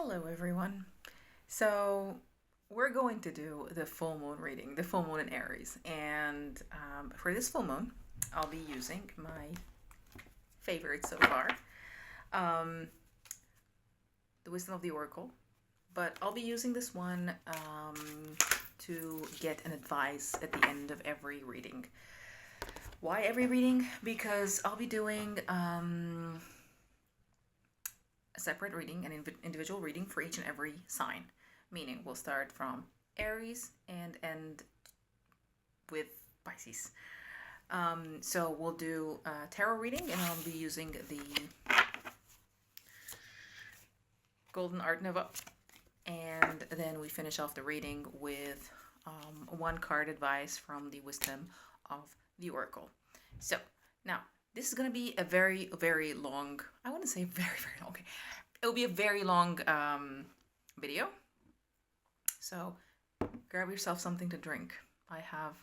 Hello, everyone. So, we're going to do the full moon reading, the full moon in Aries. And for this full moon, I'll be using my favorite so far, um, the Wisdom of the Oracle. But I'll be using this one to get an advice at the end of every reading. Why every reading? Because I'll be doing a separate reading, an individual reading for each and every sign. Meaning, we'll start from Aries and end with Pisces. So we'll do a tarot reading, and I'll be using the Golden Art Nova. And then we finish off the reading with one card advice from the Wisdom of the Oracle. So now, this is going to be a very, very long, I wouldn't say very, very long. It'll be a very long video. So grab yourself something to drink. I have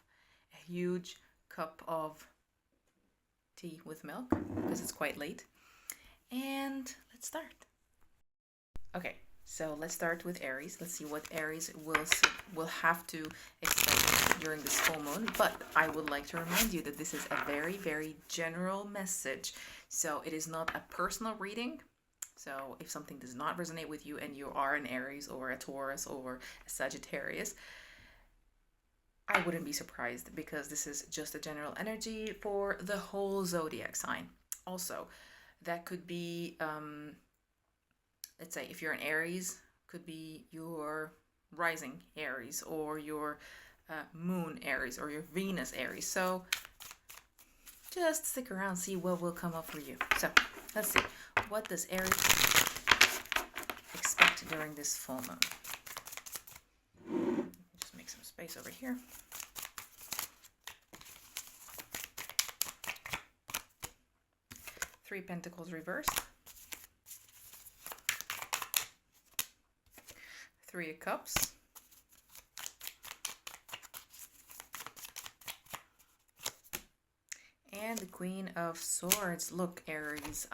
a huge cup of tea with milk because it's quite late. And let's start. Okay, so let's start with Aries. Let's see what Aries will have to expect during this full moon. But I would like to remind you that this is a very, very general message. So it is not a personal reading. So if something does not resonate with you and you are an Aries or a Taurus or a Sagittarius, I wouldn't be surprised because this is just a general energy for the whole zodiac sign. Also, that could be, let's say if you're an Aries, could be your rising Aries or your moon Aries or your Venus Aries. So just stick around, see what will come up for you. So let's see. What does Aries expect during this full moon? Just make some space over here. Three Pentacles reversed. Three of Cups. And the Queen of Swords. Look, Aries,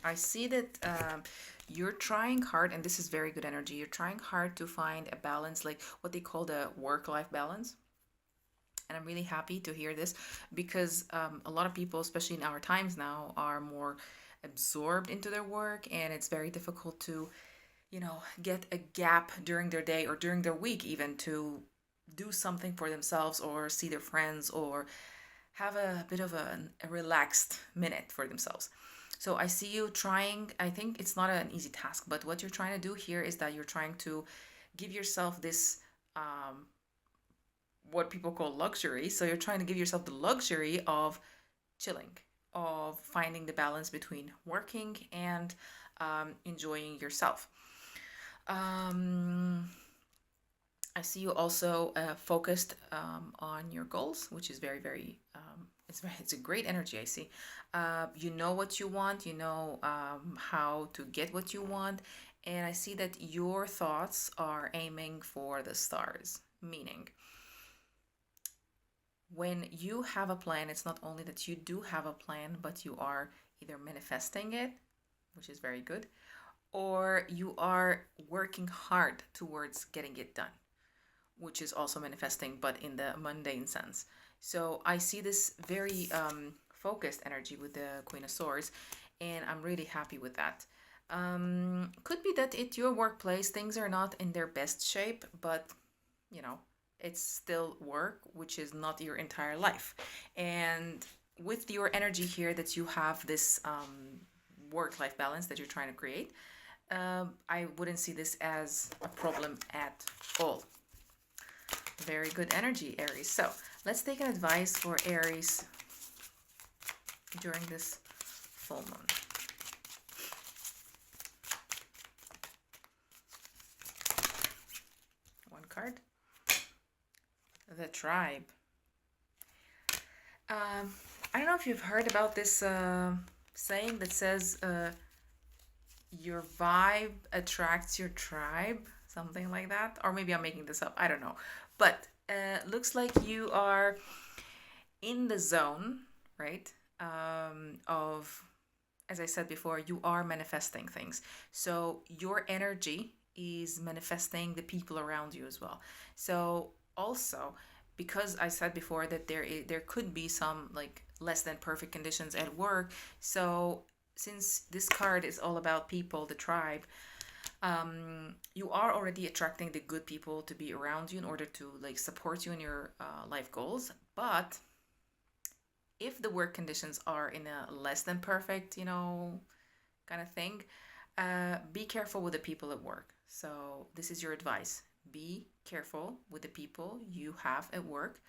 I see that you're trying hard, and this is very good energy. You're trying hard to find a balance, like what they call the work-life balance. And I'm really happy to hear this because a lot of people, especially in our times now, are more absorbed into their work, and it's very difficult to, get a gap during their day or during their week even to do something for themselves or see their friends or have a bit of a relaxed minute for themselves. So I see you trying. I think it's not an easy task, but what you're trying to do here is that you're trying to give yourself this what people call luxury. So you're trying to give yourself the luxury of chilling, of finding the balance between working and enjoying yourself. I see you also focused on your goals, which is very, very, it's a great energy, I see. You know what you want, you know how to get what you want, and I see that your thoughts are aiming for the stars, meaning when you have a plan, it's not only that you do have a plan, but you are either manifesting it, which is very good, or you are working hard towards getting it done, which is also manifesting, but in the mundane sense. So I see this very focused energy with the Queen of Swords, and I'm really happy with that. Could be that at your workplace, things are not in their best shape, but, it's still work, which is not your entire life. And with your energy here that you have this work-life balance that you're trying to create, I wouldn't see this as a problem at all. Very good energy, Aries. So let's take an advice for Aries during this full moon. One card. The Tribe. I don't know if you've heard about this saying that says your vibe attracts your tribe, something like that. Or maybe I'm making this up. I don't know. But looks like you are in the zone, right, of as I said before, you are manifesting things. So your energy is manifesting the people around you as well. So also, because I said before that there could be some like less than perfect conditions at work. So since this card is all about people, the tribe, you are already attracting the good people to be around you in order to like support you in your life goals. But if the work conditions are in a less than perfect, kind of thing, be careful with the people at work. So this is your advice. Be careful with the people you have at work.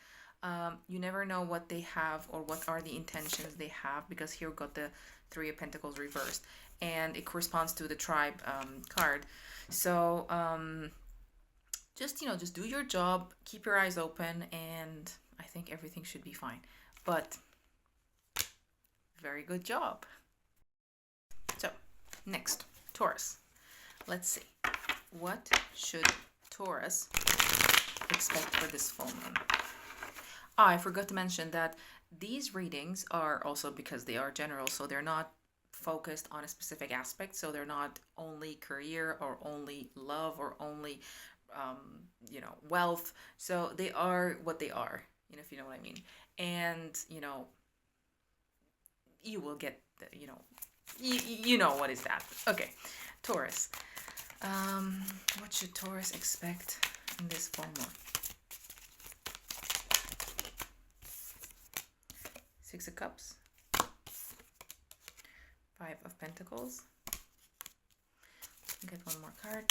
You never know what they have or what are the intentions they have, because here we got the Three of Pentacles reversed, and it corresponds to the tribe card. So just do your job, keep your eyes open, and I think everything should be fine. But very good job. So next, Taurus. Let's see. What should Taurus expect for this full moon? I forgot to mention that these readings are also, because they are general, so they're not focused on a specific aspect. So they're not only career or only love or only, wealth. So they are what they are, if you know what I mean. And, you will get, you know what is that. Okay, Taurus. What should Taurus expect in this full moon? Six of Cups, Five of Pentacles. Get one more card.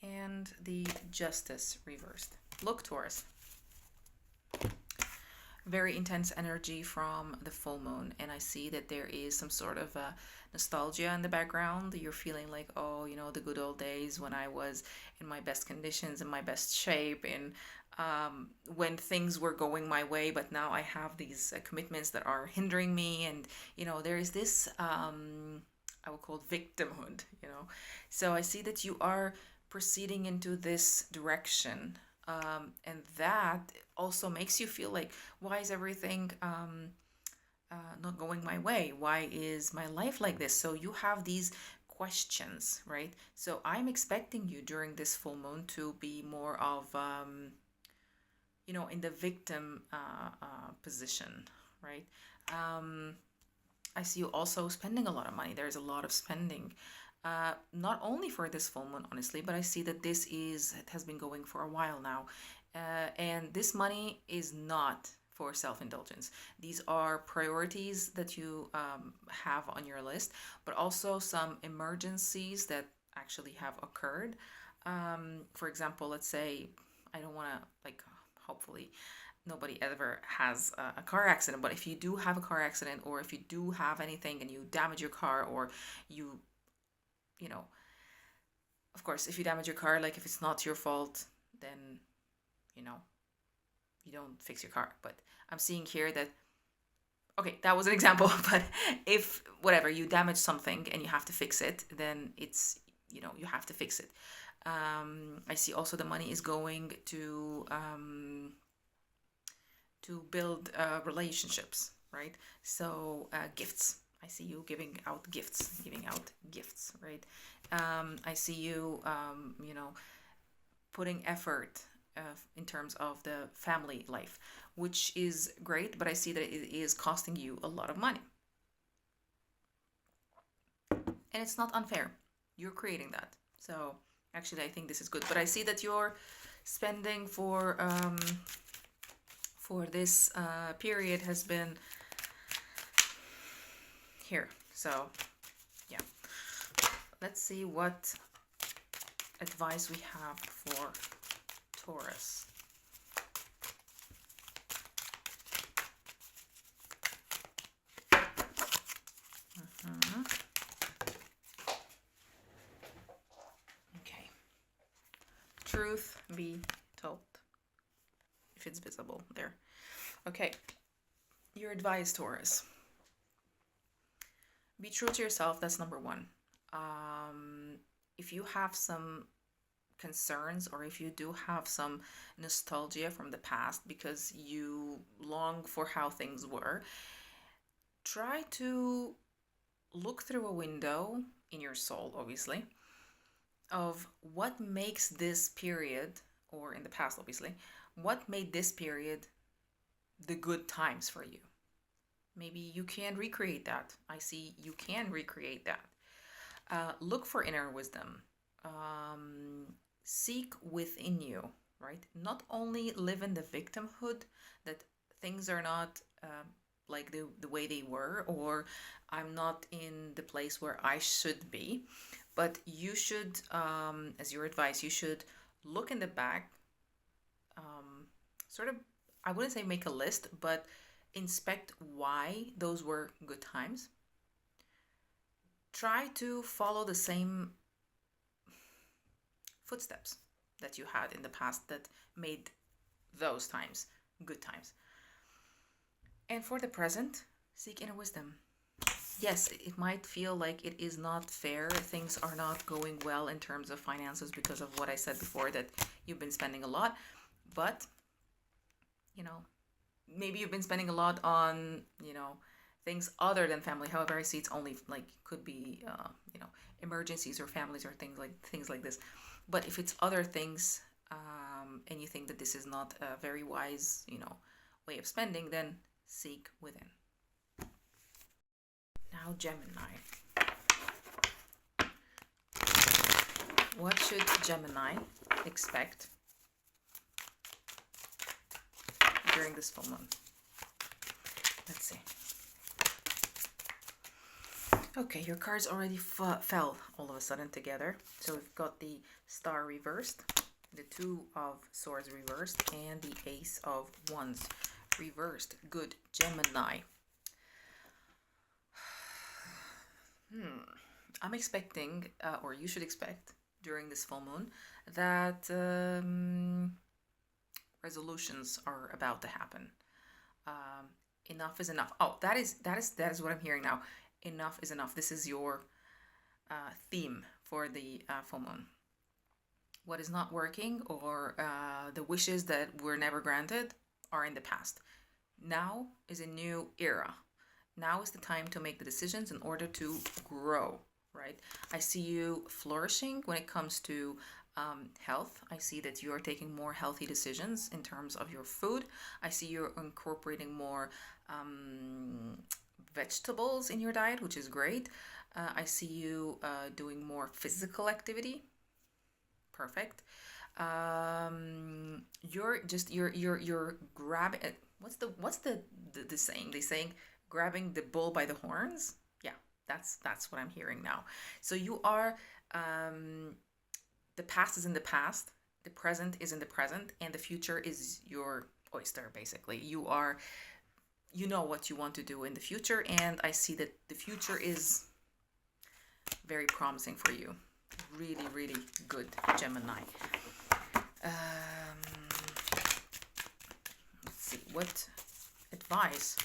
And the Justice reversed. Look, Taurus. Very intense energy from the full moon, and I see that there is some sort of nostalgia in the background. You're feeling like, oh, the good old days when I was in my best conditions, in my best shape, and when things were going my way, but now I have these commitments that are hindering me, and there is this I would call victimhood. So I see that you are proceeding into this direction. And that also makes you feel like, why is everything not going my way? Why is my life like this? So you have these questions, right? So I'm expecting you during this full moon to be more of, in the victim position, right? I see you also spending a lot of money. There's a lot of spending. Not only for this full moon, honestly, but I see that it has been going for a while now. And this money is not for self-indulgence. These are priorities that you have on your list, but also some emergencies that actually have occurred. For example, let's say, I don't want to, hopefully nobody ever has a car accident, but if you do have a car accident, or if you do have anything and you damage your car, or you of course, if you damage your car, like if it's not your fault, then, you don't fix your car. But I'm seeing here that, okay, that was an example, but if, whatever, you damage something and you have to fix it, then it's, you have to fix it. I see also the money is going to build relationships, right? So gifts. I see you giving out gifts, right? I see you, putting effort in terms of the family life, which is great, but I see that it is costing you a lot of money. And it's not unfair. You're creating that. So actually, I think this is good. But I see that you're spending for this period has been here. So yeah, let's see what advice we have for Taurus. Okay, truth be told, if it's visible there. Okay, your advice, Taurus. Be true to yourself. That's number one. If you have some concerns, or if you do have some nostalgia from the past because you long for how things were, try to look through a window in your soul, obviously, of what makes this period, or in the past, obviously, what made this period the good times for you. Maybe you can recreate that. I see you can recreate that. Look for inner wisdom. Seek within you, right? Not only live in the victimhood that things are not like the way they were, or I'm not in the place where I should be, but you should, as your advice, you should look in the back, sort of, I wouldn't say make a list, but inspect why those were good times. Try to follow the same footsteps that you had in the past that made those times good times. And for the present, seek inner wisdom. Yes, it might feel like it is not fair. Things are not going well in terms of finances because of what I said before, that you've been spending a lot. But, maybe you've been spending a lot on, things other than family. However, I see it's only like could be, emergencies or families or things like this. But if it's other things, and you think that this is not a very wise, way of spending, then seek within. Now, Gemini. What should Gemini expect during this full moon? Let's see. Okay, your cards already fell all of a sudden together. So we've got the Star reversed, the Two of Swords reversed, and the Ace of Wands reversed. Good, Gemini. I'm expecting, or you should expect during this full moon, that resolutions are about to happen. Enough is enough. Oh, that is what I'm hearing now. Enough is enough. This is your theme for the full moon. What is not working, or the wishes that were never granted, are in the past. Now is a new era. Now is the time to make the decisions in order to grow, right? I see you flourishing when it comes to health. I see that you are taking more healthy decisions in terms of your food. I see you're incorporating more vegetables in your diet, which is great. I see you doing more physical activity. Perfect. You're grabbing. What's the saying? They saying grabbing the bull by the horns. Yeah, that's what I'm hearing now. So you are. The past is in the past. The present is in the present, and the future is your oyster. Basically, you know what you want to do in the future, and I see that the future is very promising for you. Really, really good, Gemini. Let's see, what advice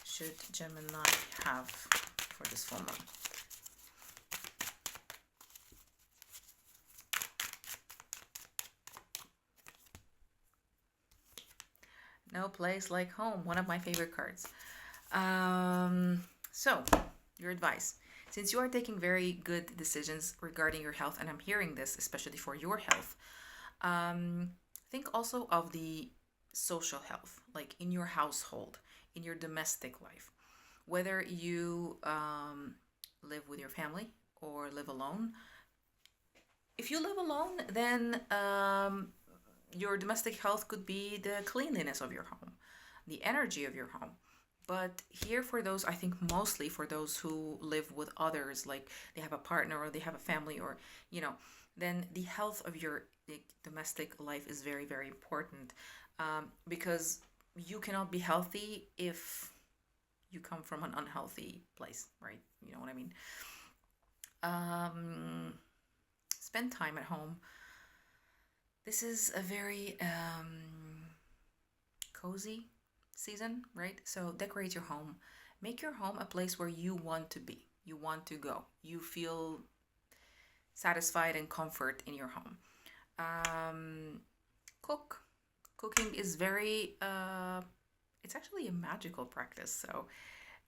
should Gemini have for this full moon? No place like home, one of my favorite cards. So, your advice. Since you are taking very good decisions regarding your health, and I'm hearing this especially for your health, think also of the social health, like in your household, in your domestic life. Whether you live with your family or live alone. If you live alone, then your domestic health could be the cleanliness of your home, the energy of your home. But here, for those, I think mostly for those who live with others, like they have a partner or they have a family, or, then the health of your domestic life is very, very important, because you cannot be healthy if you come from an unhealthy place, right? You know what I mean? Spend time at home. This is a very cozy season, right? So decorate your home. Make your home a place where you want to be. You want to go. You feel satisfied and comfort in your home. Cook. Cooking is very, it's actually a magical practice. So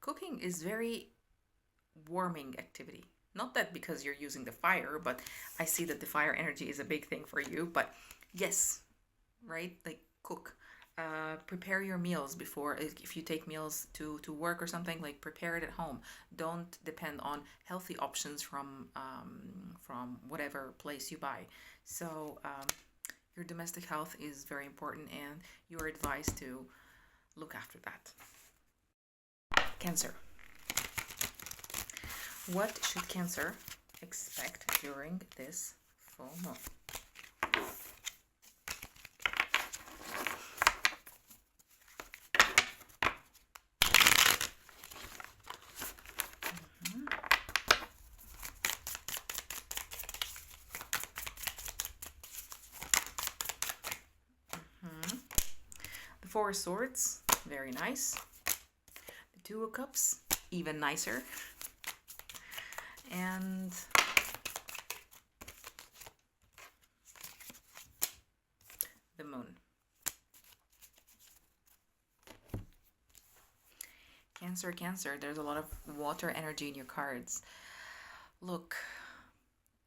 cooking is very warming activity. Not that because you're using the fire, but I see that the fire energy is a big thing for you. But yes, right? Like cook. Prepare your meals before, if you take meals to work or something, like prepare it at home. Don't depend on healthy options from whatever place you buy. So your domestic health is very important, and you're advised to look after that. Cancer. What should Cancer expect during this full moon? The Four of Swords, very nice. The Two of Cups, even nicer. And the Moon. Cancer, there's a lot of water energy in your cards. Look,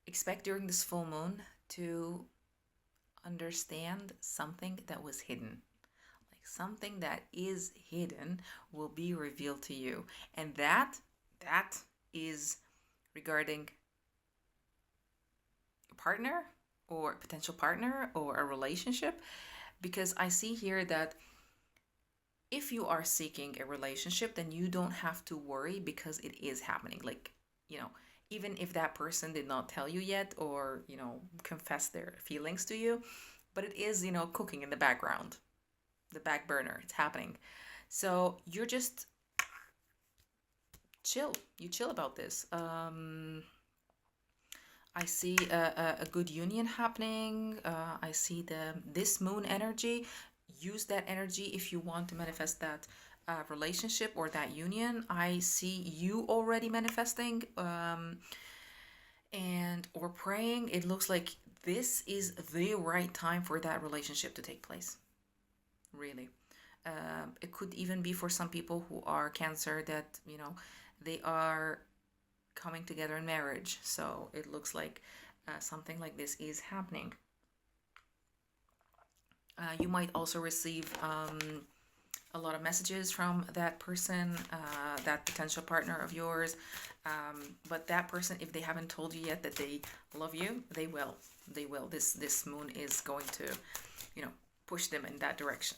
expect during this full moon to understand something that was hidden. Like something that is hidden will be revealed to you. And that is regarding a partner or a potential partner or a relationship. Because I see here that if you are seeking a relationship, then you don't have to worry because it is happening. Like, even if that person did not tell you yet or, confess their feelings to you, but it is, cooking in the background, the back burner, it's happening. So you're just chill. You chill about this. I see a good union happening. I see this moon energy. Use that energy if you want to manifest that relationship or that union. I see you already manifesting and or praying. It looks like this is the right time for that relationship to take place. Really. It could even be for some people who are Cancer that, they are coming together in marriage. So it looks like something like this is happening. You might also receive a lot of messages from that person, that potential partner of yours. But that person, if they haven't told you yet that they love you, they will. They will. This moon is going to, push them in that direction.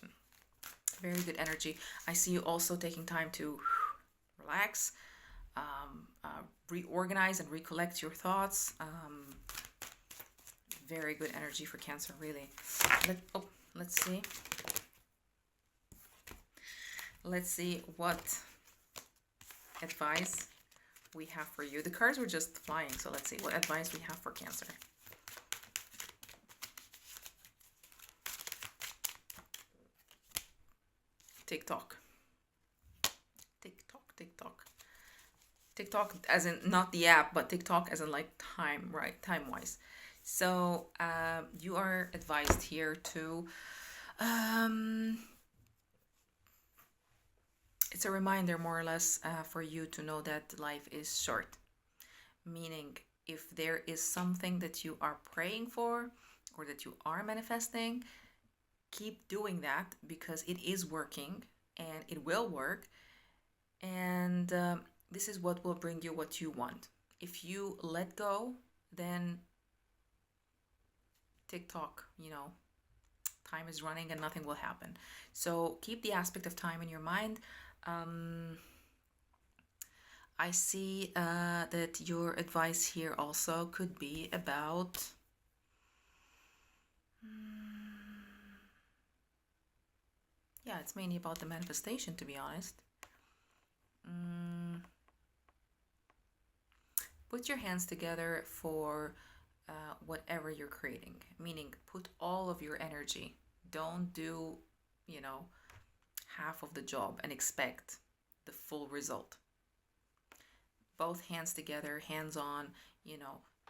Very good energy. I see you also taking time to relax, reorganize and recollect your thoughts. Very good energy for Cancer, really. Let's see. Let's see what advice we have for you. The cards were just flying, so let's see what advice we have for Cancer. TikTok. TikTok as in not the app, but TikTok as in like time, right? Time-wise. So you are advised here to it's a reminder more or less for you to know that life is short. Meaning if there is something that you are praying for or that you are manifesting, keep doing that because it is working and it will work. And this is what will bring you what you want. If you let go, then TikTok, time is running and nothing will happen. So keep the aspect of time in your mind. I see that your advice here also could be about yeah, it's mainly about the manifestation, to be honest. Put your hands together for whatever you're creating, meaning put all of your energy. Don't do, half of the job and expect the full result. Both hands together, hands on,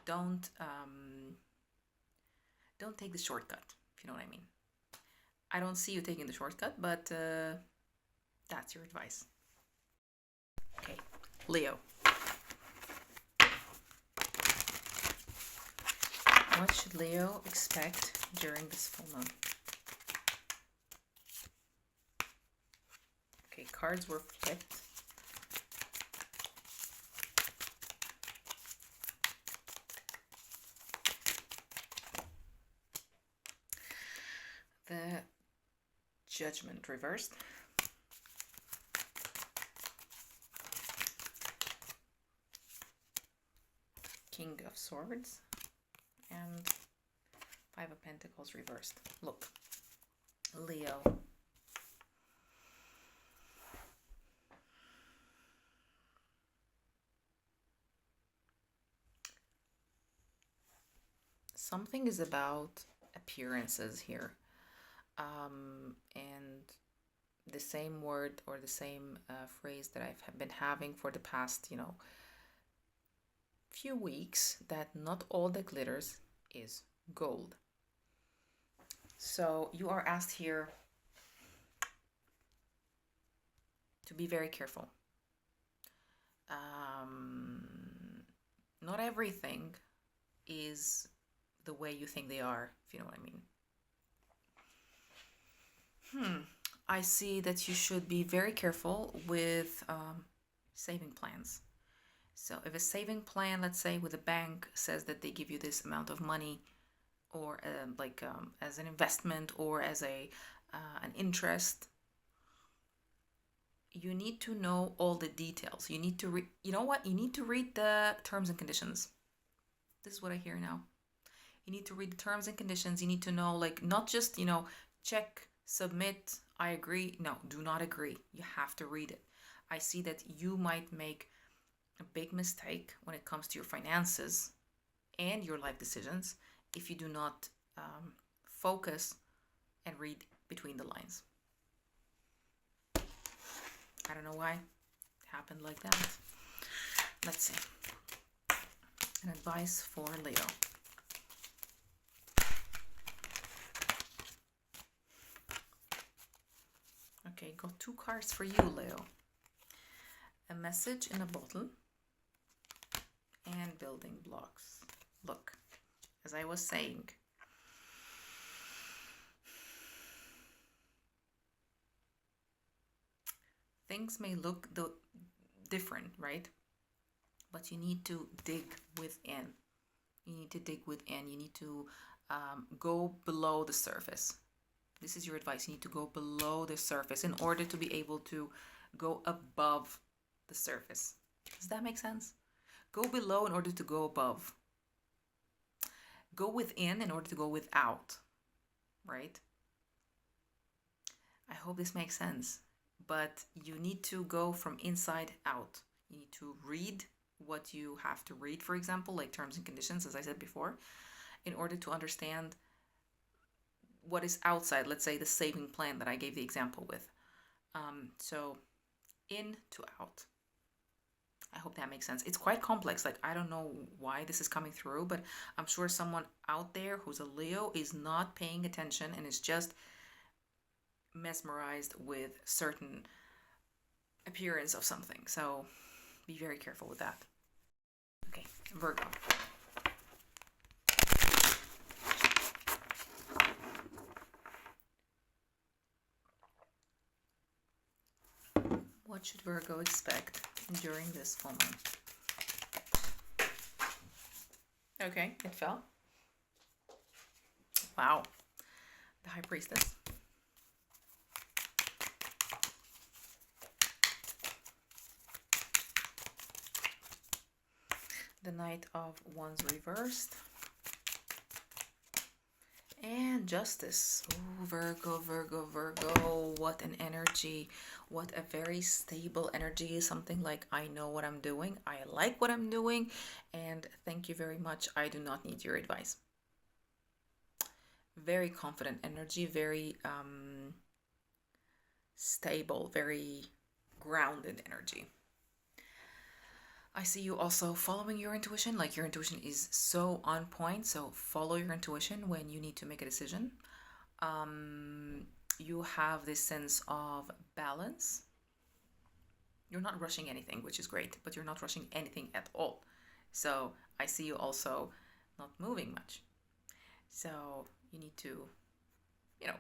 don't take the shortcut, if you know what I mean. I don't see you taking the shortcut, but that's your advice. Okay, Leo. What should Leo expect during this full moon? Okay, cards were flipped. The Judgment reversed. King of Swords. And Five of Pentacles reversed. Look, Leo. Something is about appearances here. And the same word or the same phrase that I've been having for the past, few weeks, that not all that glitters is gold. So you are asked here to be very careful. Not everything is the way you think they are, if you know what I mean. I see that you should be very careful with saving plans. So if a saving plan, let's say with a bank, says that they give you this amount of money, or as an investment or as an interest, you need to know all the details. You need to read. You know what? You need to read the terms and conditions. This is what I hear now. You need to read the terms and conditions. You need to know, not just check, submit, I agree. No, do not agree. You have to read it. I see that you might make a big mistake when it comes to your finances and your life decisions if you do not focus and read between the lines. I don't know why it happened like that. Let's see. An advice for Leo. Okay, got 2 cards for you, Leo. A message in a bottle and building blocks. Look, as I was saying, things may look different, right? But you need to dig within. You need to dig within. You need to go below the surface. This is your advice. You need to go below the surface in order to be able to go above the surface. Does that make sense? Go below in order to go above. Go within in order to go without, right? I hope this makes sense. But you need to go from inside out. You need to read what you have to read, for example, like terms and conditions, as I said before, in order to understand what is outside, let's say the saving plan that I gave the example with. So in to out. I hope that makes sense. It's quite complex. I don't know why this is coming through, but I'm sure someone out there who's a Leo is not paying attention and is just mesmerized with certain appearance of something. So be very careful with that. Okay, Virgo. What should Virgo expect during this full moon? Okay, it fell. Wow. The High Priestess. The Knight of Wands reversed. And Justice. Ooh, Virgo, Virgo, Virgo. What an energy. What a very stable energy. Something like, I know what I'm doing. I like what I'm doing. And thank you very much. I do not need your advice. Very confident energy. Very stable. Very grounded energy. I see you also following your intuition. Like, your intuition is so on point. So follow your intuition when you need to make a decision. You have this sense of balance. You're not rushing anything, which is great, but you're not rushing anything at all. So I see you also not moving much. So you need to,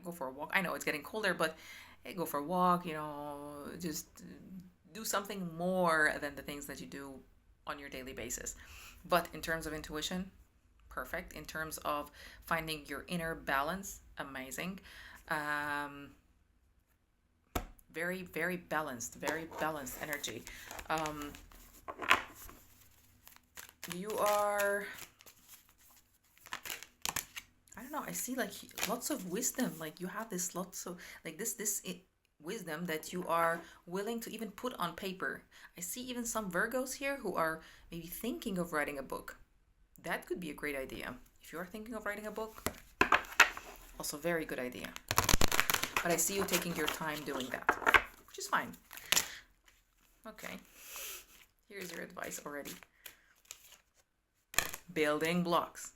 go for a walk. I know it's getting colder, but hey, go for a walk, just do something more than the things that you do on your daily basis. But in terms of intuition, perfect. In terms of finding your inner balance, amazing. Very, very balanced energy. You are, I don't know, I see like lots of wisdom. Like you have this lots of like this wisdom that you are willing to even put on paper. I see even some Virgos here who are maybe thinking of writing a book. That could be a great idea. If you are thinking of writing a book, also very good idea. But I see you taking your time doing that, which is fine. Okay, here's your advice already. Building blocks.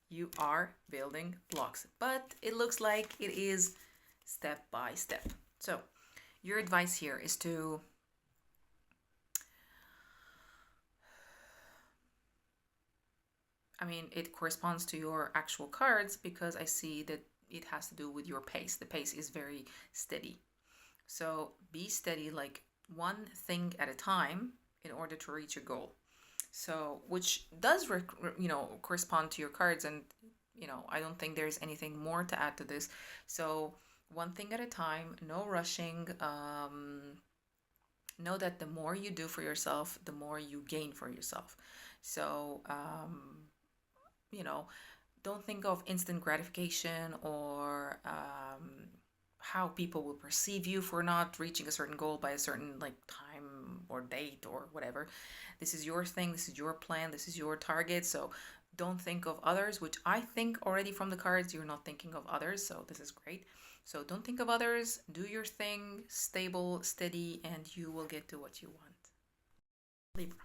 You are building blocks, but it looks like it is step by step. So your advice here is to it corresponds to your actual cards because I see that it has to do with your pace. The pace is very steady. So be steady, like one thing at a time in order to reach your goal. So, which does, correspond to your cards. And, I don't think there's anything more to add to this. So one thing at a time, no rushing. Know that the more you do for yourself, the more you gain for yourself. So, don't think of instant gratification or how people will perceive you for not reaching a certain goal by a certain time or date or whatever. This is your thing, this is your plan, this is your target. So don't think of others, which I think already from the cards you're not thinking of others, so this is great. So don't think of others, do your thing, stable, steady, and you will get to what you want. Libra.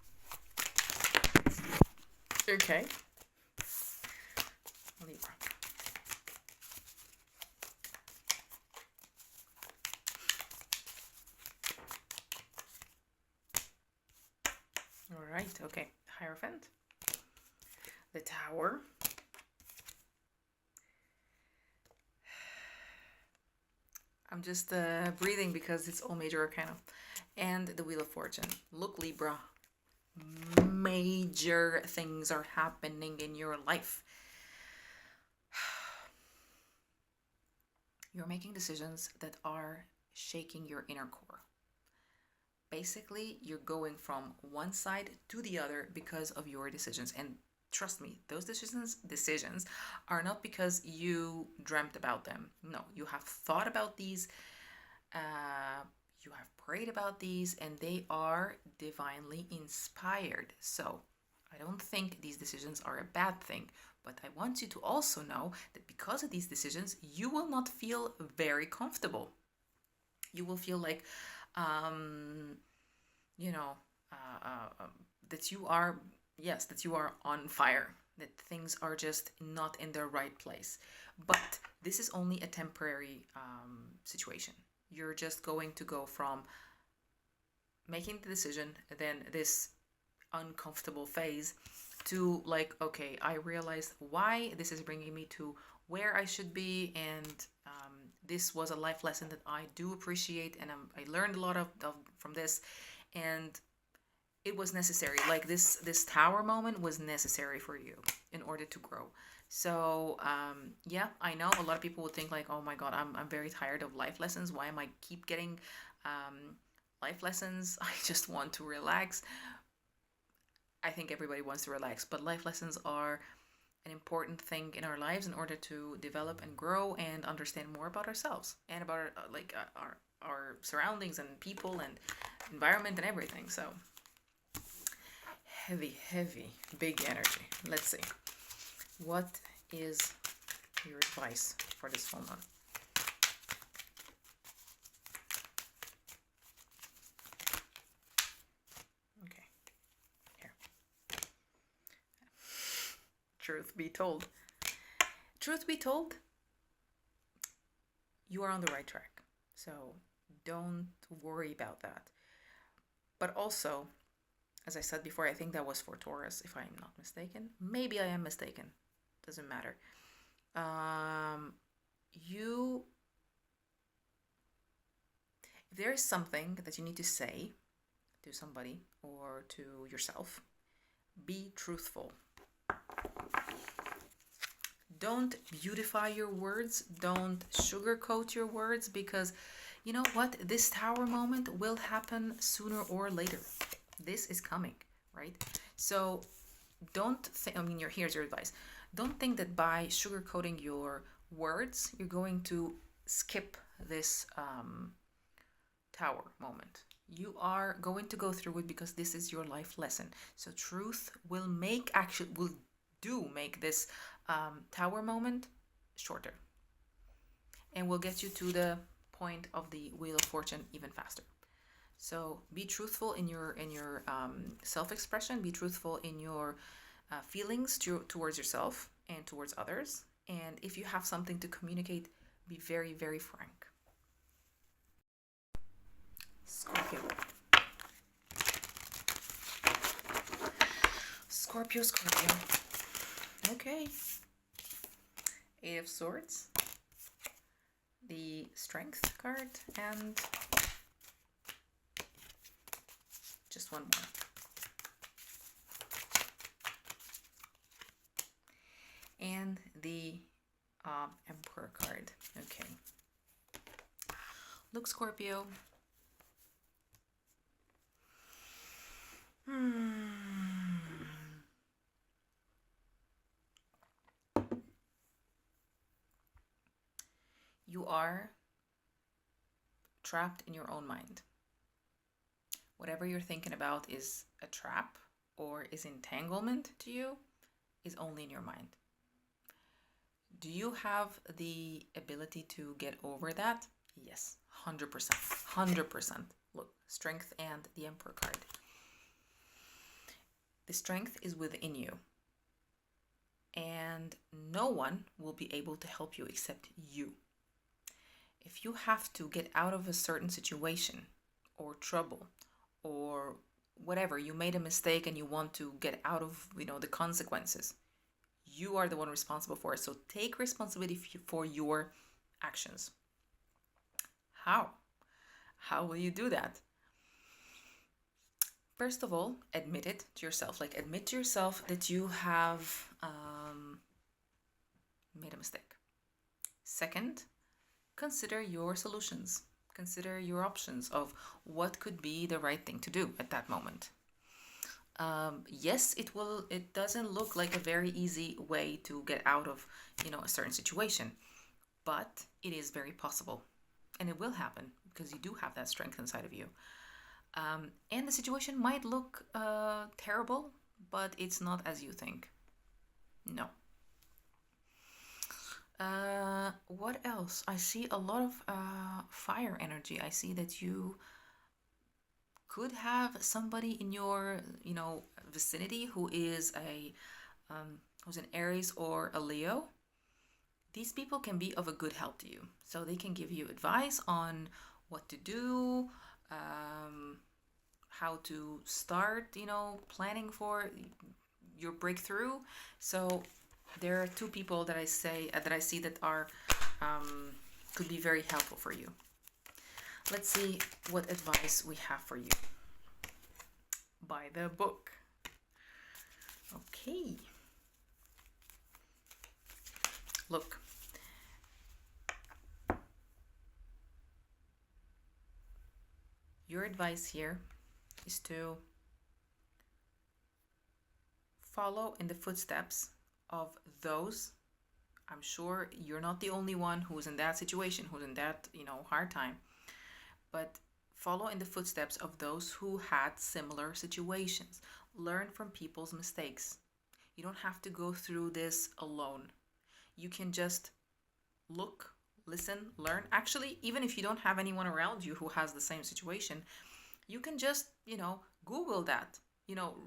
Okay. Libra. All right, okay. Hierophant. The Tower. I'm just breathing because it's all major arcana. And the Wheel of Fortune. Look, Libra. Major things are happening in your life. You're making decisions that are shaking your inner core. Basically, you're going from one side to the other because of your decisions. And trust me, those decisions are not because you dreamt about them. No, you have thought about these, you have prayed about these, and they are divinely inspired. So I don't think these decisions are a bad thing, but I want you to also know that because of these decisions, you will not feel very comfortable. You will feel like, that you are, yes, that you are on fire, that things are just not in their right place. But this is only a temporary situation. You're just going to go from making the decision, then this uncomfortable phase, to okay, I realized why this is bringing me to where I should be, and this was a life lesson that I do appreciate, and I learned a lot of from this, and it was necessary. Like this tower moment was necessary for you in order to grow. So yeah, I know a lot of people would think oh my god, I'm very tired of life lessons. Why am I keep getting life lessons? I just want to relax. I think everybody wants to relax, but life lessons are an important thing in our lives in order to develop and grow and understand more about ourselves and about our surroundings and people and environment and everything. So heavy, big energy. Let's see. What is your advice for this full moon? Okay. Here. Truth be told. Truth be told, you are on the right track. So don't worry about that. But also, as I said before, I think that was for Taurus, if I'm not mistaken. Maybe I am mistaken. Doesn't matter. You, if there is something that you need to say to somebody or to yourself, be truthful. Don't beautify your words. Don't sugarcoat your words, because you know what? This tower moment will happen sooner or later. This is coming, right? So don't think, I mean, here's your advice. Don't think that by sugarcoating your words, you're going to skip this tower moment. You are going to go through it because this is your life lesson. So truth will make this tower moment shorter, and will get you to the point of the Wheel of Fortune even faster. So be truthful in your self-expression. Be truthful in your feelings towards yourself and towards others. And if you have something to communicate, be very, very frank. Scorpio. Scorpio, Scorpio. Okay. Eight of Swords. The Strength card, and just one more. And the Emperor card. Okay. Look, Scorpio. You are trapped in your own mind. Whatever you're thinking about is a trap or is entanglement to you is only in your mind. Do you have the ability to get over that? Yes, 100%. 100%. Look, Strength and the Emperor card. The strength is within you. And no one will be able to help you except you. If you have to get out of a certain situation or trouble or whatever, you made a mistake and you want to get out of, the consequences, you are the one responsible for it. So take responsibility for your actions. How? How will you do that? First of all, admit it to yourself. Admit to yourself that you have made a mistake. Second, consider your solutions. Consider your options of what could be the right thing to do at that moment. Yes, it doesn't look like a very easy way to get out of, a certain situation, but it is very possible, and it will happen because you do have that strength inside of you. And the situation might look terrible, but it's not as you think. No. What else? I see a lot of fire energy. I see that you could have somebody in your, vicinity who is who's an Aries or a Leo. These people can be of a good help to you. So they can give you advice on what to do, how to start, planning for your breakthrough. So there are two people that I see that are could be very helpful for you. Let's see what advice we have for you. By the book. Okay. Look. Your advice here is to follow in the footsteps of those. I'm sure you're not the only one who's in that situation, who's in that, hard time. But follow in the footsteps of those who had similar situations. Learn from people's mistakes. You don't have to go through this alone. You can just look, listen, learn. Actually, even if you don't have anyone around you who has the same situation, you can just, Google that.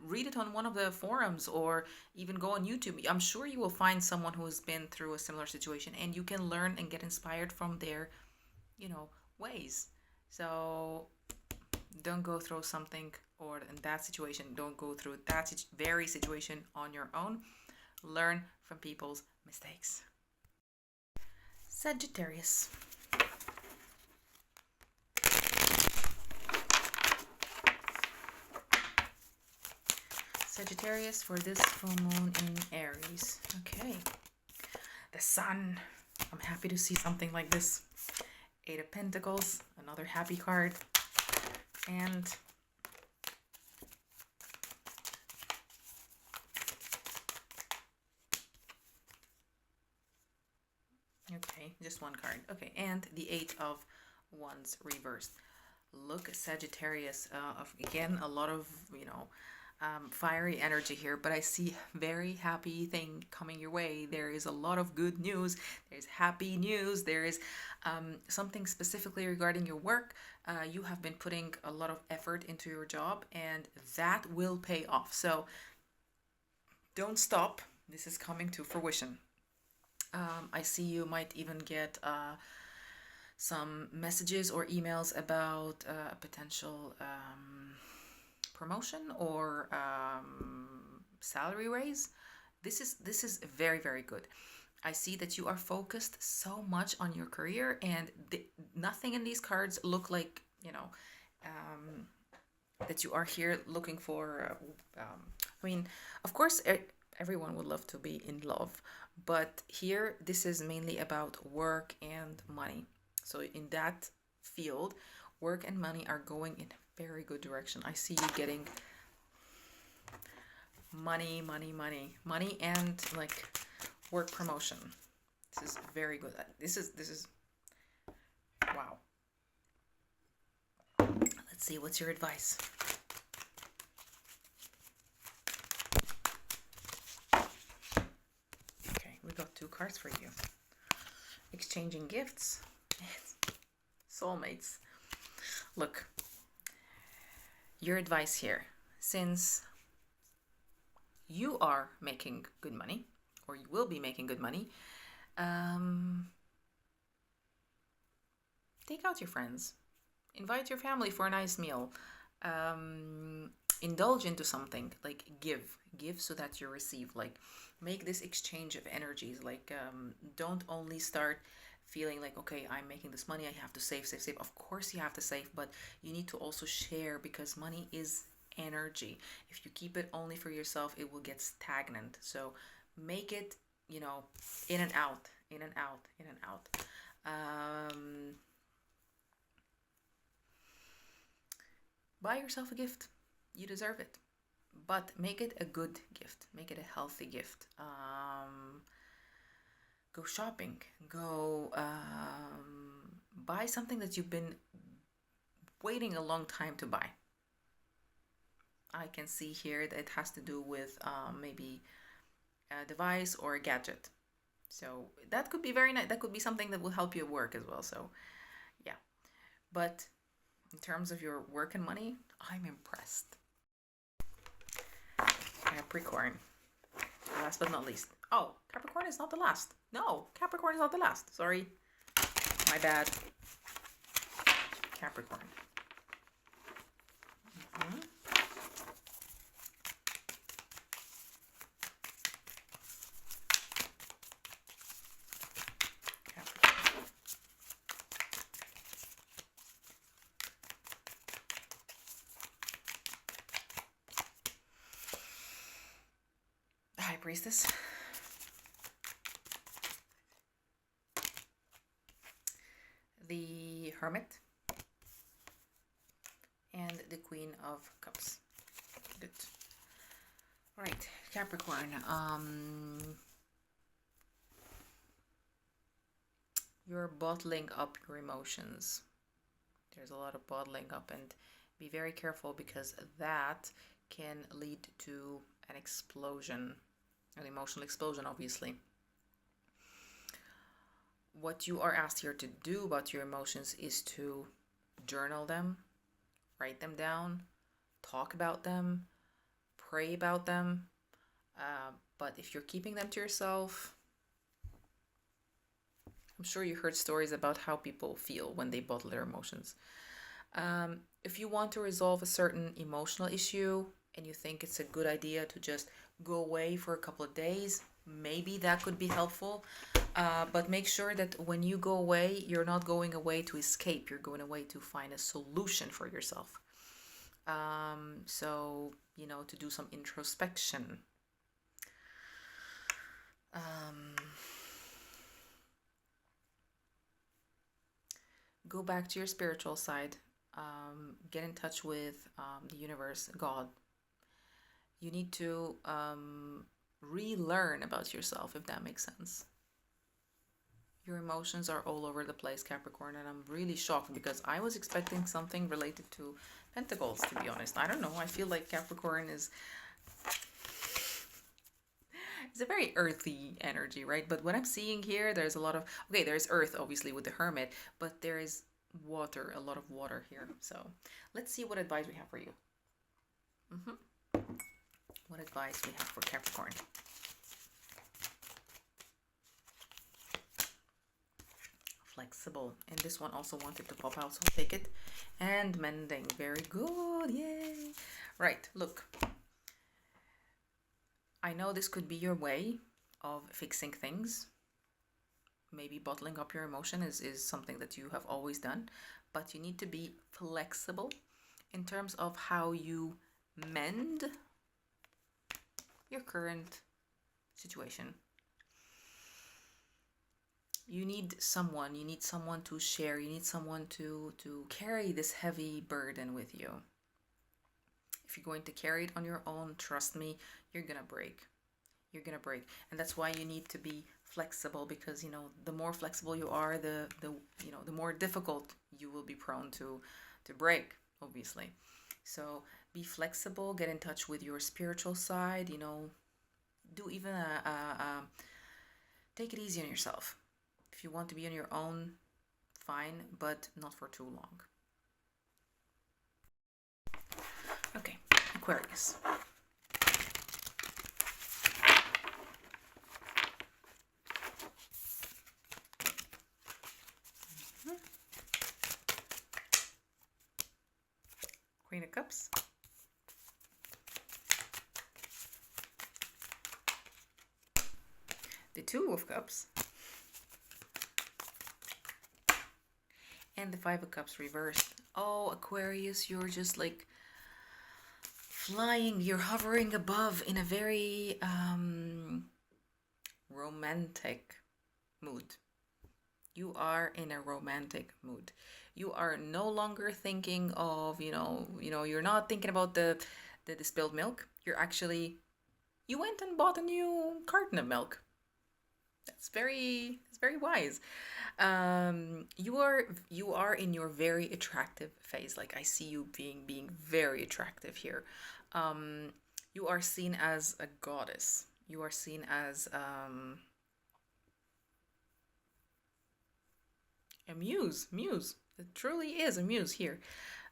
Read it on one of the forums or even go on YouTube. I'm sure you will find someone who has been through a similar situation, and you can learn and get inspired from their, ways. So Don't go through something or in that situation. Don't go through that very situation on your own. Learn from people's mistakes. Sagittarius. Sagittarius for this full moon in Aries. Okay. The Sun. I'm happy to see something like this. Eight of Pentacles, another happy card. And okay, just one card. Okay, and the Eight of Wands reversed. Look, Sagittarius, again, a lot of, fiery energy here, but I see very happy thing coming your way. There is a lot of good news. There's happy news. There is something specifically regarding your work. You have been putting a lot of effort into your job, and that will pay off. So don't stop. This is coming to fruition. I see you might even get some messages or emails about a potential promotion or salary raise. This is very, very good. I see that you are focused so much on your career, and nothing in these cards look like, that you are here looking for. I mean, of course, everyone would love to be in love, but here this is mainly about work and money. So in that field, work and money are going in a very good direction. I see you getting money, and like work promotion. This is very good. This is wow. Let's see, what's your advice? Okay, we got two cards for you. Exchanging gifts. Soulmates. Look, your advice here, since you are making good money, or you will be making good money, take out your friends, invite your family for a nice meal, indulge into something, like give so that you receive, like make this exchange of energies, like don't only start feeling like, okay, I'm making this money, I have to save. Of course you have to save, but you need to also share, because money is energy. If you keep it only for yourself, it will get stagnant. So make it, in and out. Buy yourself a gift. You deserve it. But make it a good gift. Make it a healthy gift. Go shopping. Go buy something that you've been waiting a long time to buy. I can see here that it has to do with maybe a device or a gadget. So that could be very nice. That could be something that will help you at work as well. So yeah. But in terms of your work and money, I'm impressed. Capricorn. Last but not least. Oh, Capricorn is not the last. No, Capricorn is not the last. Sorry. My bad. Capricorn. Mm-hmm. High Priestess. The Hermit. And the Queen of Cups. Good. All right, Capricorn. You're bottling up your emotions. There's a lot of bottling up, and be very careful, because that can lead to an explosion, an emotional explosion, obviously. What you are asked here to do about your emotions is to journal them, write them down, talk about them, pray about them. But if you're keeping them to yourself, I'm sure you heard stories about how people feel when they bottle their emotions. if you want to resolve a certain emotional issue and you think it's a good idea to just go away for a couple of days, maybe that could be helpful. But make sure that when you go away, you're not going away to escape, you're going away to find a solution for yourself. So, to do some introspection. Go back to your spiritual side. Get in touch with the universe, God. You need to relearn about yourself, if that makes sense. Your emotions are all over the place, Capricorn, and I'm really shocked because I was expecting something related to Pentacles, to be honest. I don't know. I feel like Capricorn is it's a very earthy energy, right? But what I'm seeing here, there's a lot of okay, there's earth obviously with the Hermit, but there is water, a lot of water here. So let's see what advice we have for you. What advice we have for Capricorn? Flexible, and this one also wanted to pop out, so I'll take it. And mending, very good, yay. Right, look, I know this could be your way of fixing things. Maybe bottling up your emotion is something that you have always done, but you need to be flexible in terms of how you mend your current situation. You need someone to share, you need someone to carry this heavy burden with you. If you're going to carry it on your own, trust me, you're gonna break. And that's why you need to be flexible, because the more flexible you are, the more difficult you will be prone to break, obviously. So be flexible, get in touch with your spiritual side, do even take it easy on yourself. If you want to be on your own, fine, but not for too long. Okay, Aquarius. Queen of Cups. The Two of Cups. And the Five of Cups reversed. Oh, Aquarius, you're just like flying. You're hovering above in a very romantic mood. You are in a romantic mood. You are no longer thinking of, you're not thinking about the spilled milk. You went and bought a new carton of milk. That's very wise. You are in your very attractive phase. Like, I see you being very attractive here. You are seen as a goddess. You are seen as a muse. It truly is a muse here.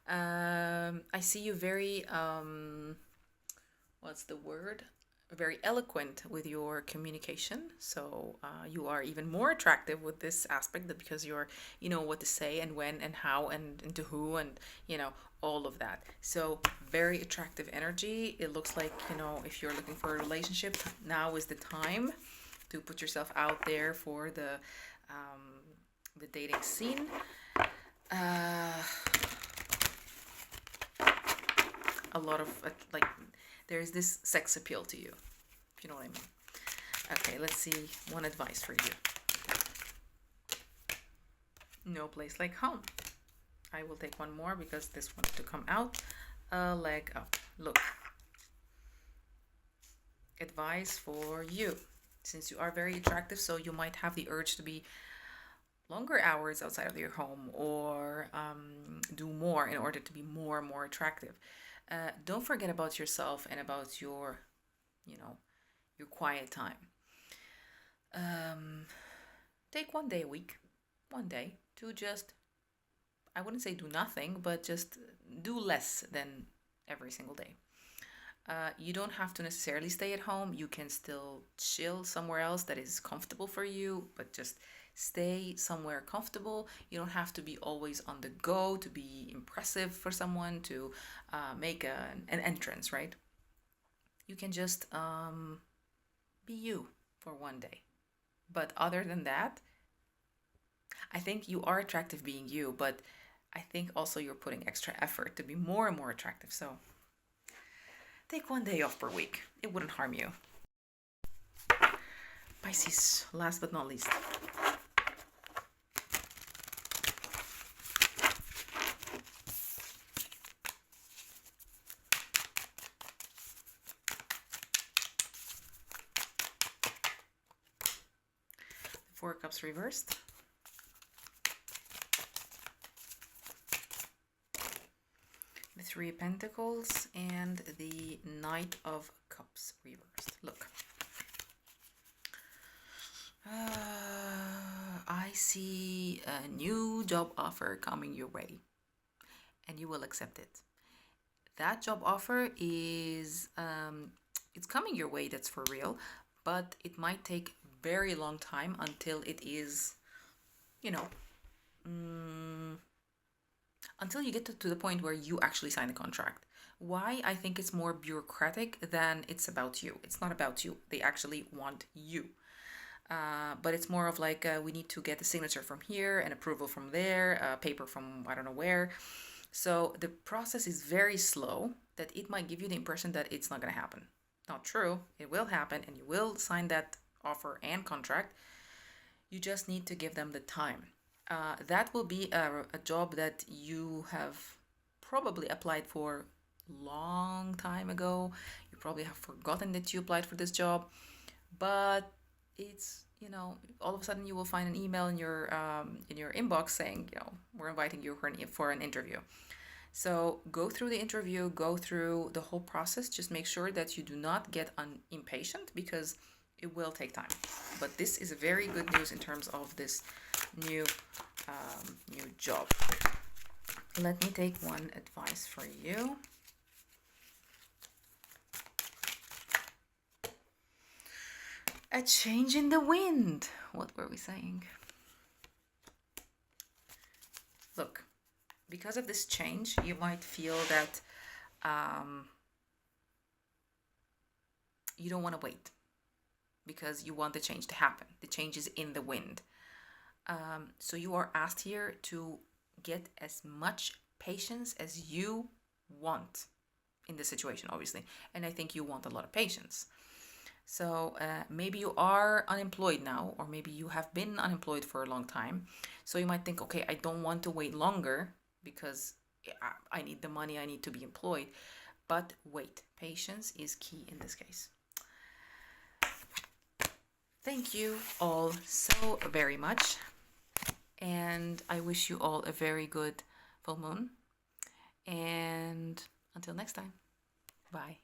I see you very what's the word? Very eloquent with your communication. So you are even more attractive with this aspect, that because you know what to say and when and how and to who and all of that. So very attractive energy. It looks like if you're looking for a relationship, now is the time to put yourself out there for the dating scene. A lot of there's this sex appeal to you, if you know what I mean. Okay, let's see one advice for you. No place like home. I will take one more because this wanted to come out. A leg up. Look. Advice for you. Since you are very attractive, so you might have the urge to be longer hours outside of your home, or do more in order to be more and more attractive. Don't forget about yourself and about your quiet time. Take one day a week, to just, I wouldn't say do nothing, but just do less than every single day. You don't have to necessarily stay at home. You can still chill somewhere else that is comfortable for you, but just Stay somewhere comfortable. You don't have to be always on the go to be impressive for someone, to make an entrance, right? You can just be you for one day. But other than that, I think you are attractive being you, but I think also you're putting extra effort to be more and more attractive. So take one day off per week. It wouldn't harm you. Pisces, last but not least. The Four of Cups reversed. The Three of Pentacles and the Knight of Cups reversed. Look. I see a new job offer coming your way and you will accept it. That job offer is it's coming your way, that's for real, but it might take very long time until it is, you know, until you get to the point where you actually sign a contract. Why? I think it's more bureaucratic than it's about you. It's not about you. They actually want you. But it's more of like we need to get a signature from here, an approval from there, paper from I don't know where. So the process is very slow, that it might give you the impression that it's not going to happen. Not true. It will happen and you will sign that offer and contract. You just need to give them the time. That will be a job that you have probably applied for long time ago. You probably have forgotten that you applied for this job, but it's, you know, all of a sudden you will find an email in your inbox saying, you know, we're inviting you for an interview. So go through the interview, go through the whole process. Just make sure that you do not get impatient, because it will take time. But this is a very good news in terms of this new job. Let me take one advice for you. A change in the wind. What were we saying? Look, because of this change, you might feel that you don't want to wait, because you want the change to happen. The change is in the wind. So you are asked here to get as much patience as you want in this situation, obviously. And I think you want a lot of patience. So maybe you are unemployed now, or maybe you have been unemployed for a long time. So you might think, okay, I don't want to wait longer because I need the money, I need to be employed. But wait, patience is key in this case. Thank you all so very much. And I wish you all a very good full moon. And until next time, bye.